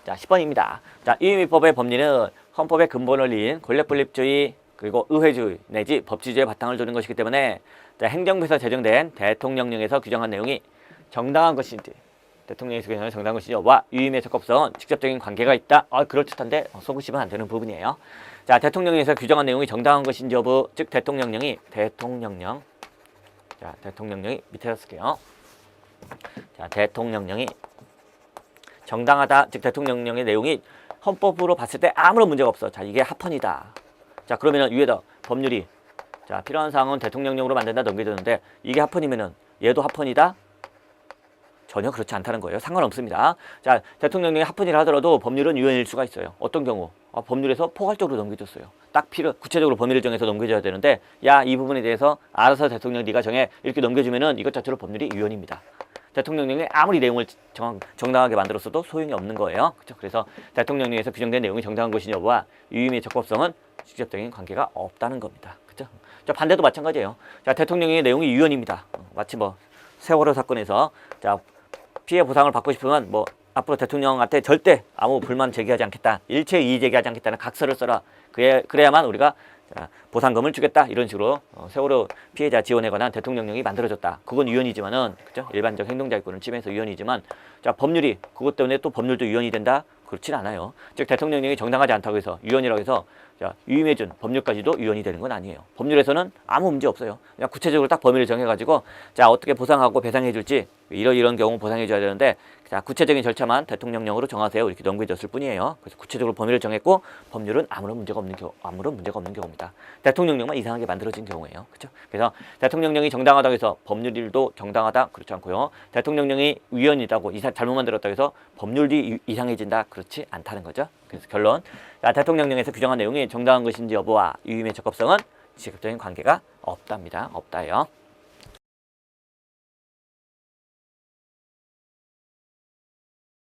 자, 10번입니다. 자, 이의미법의 법리는 헌법의 근본을 이은 권력분립주의 그리고 의회주의 내지 법치주의의 바탕을 두는 것이기 때문에 자, 행정부에서 제정된 대통령령에서 규정한 내용이 정당한 것인지 대통령에서 규정한 정당한 것인지와 유의미의 적법성은 직접적인 관계가 있다. 그럴듯한데 속으시면 안 되는 부분이에요. 자, 대통령령에서 규정한 내용이 정당한 것인지 여부, 즉 대통령령이 밑에다 쓸게요. 자, 대통령령이 정당하다, 즉 대통령령의 내용이 헌법으로 봤을 때 아무런 문제가 없어. 자, 이게 합헌이다. 자, 그러면은 위에다 법률이 자, 필요한 사항은 대통령령으로 만든다 넘겨주는데 이게 합헌이면은 얘도 합헌이다? 전혀 그렇지 않다는 거예요. 상관없습니다. 자, 대통령령이 합헌이라 하더라도 법률은 유연일 수가 있어요. 어떤 경우? 법률에서 포괄적으로 넘겨줬어요. 딱 구체적으로 범위를 정해서 넘겨줘야 되는데 야, 이 부분에 대해서 알아서 대통령 네가 정해 이렇게 넘겨주면은 이것 자체로 법률이 유연입니다. 대통령령이 아무리 내용을 정당하게 만들었어도 소용이 없는 거예요. 그렇죠? 그래서 대통령령에서 규정된 내용이 정당한 것이냐 여부와 유의미의 적법성은 직접적인 관계가 없다는 겁니다. 그렇죠? 자, 반대도 마찬가지예요. 자, 대통령령의 내용이 유연입니다. 마치 뭐 세월호 사건에서 자, 피해 보상을 받고 싶으면 뭐 앞으로 대통령한테 절대 아무 불만 제기하지 않겠다. 일체 이의 제기하지 않겠다는 각서를 써라. 그래야만 우리가 자, 보상금을 주겠다. 이런 식으로 세월호 피해자 지원에 관한 대통령령이 만들어졌다. 그건 유연이지만은 그죠? 일반적 행동자유권을 침해해서 유연이지만 자, 법률이 그것 때문에 또 법률도 유연이 된다? 그렇진 않아요. 즉 대통령령이 정당하지 않다고 해서 유연이라고 해서 자, 유임해준 법률까지도 유연이 되는 건 아니에요. 법률에서는 아무 문제 없어요. 그냥 구체적으로 딱 범위를 정해가지고 자, 어떻게 보상하고 배상해줄지 이런 경우 보상해줘야 되는데 자, 구체적인 절차만 대통령령으로 정하세요. 이렇게 넘겨줬을 뿐이에요. 그래서 구체적으로 범위를 정했고 법률은 아무런 문제가 없는 경우입니다. 대통령령만 이상하게 만들어진 경우예요. 그렇죠? 그래서 대통령령이 정당하다고 해서 법률도 정당하다 그렇지 않고요. 대통령령이 유연이다고 잘못 만들었다고 해서 법률이 이상해진다 그렇지 않다는 거죠. 그래서 결론 자, 대통령령에서 규정한 내용이 정당한 것인지 여부와 유의미의 적법성은 직접적인 관계가 없답니다. 없다예요.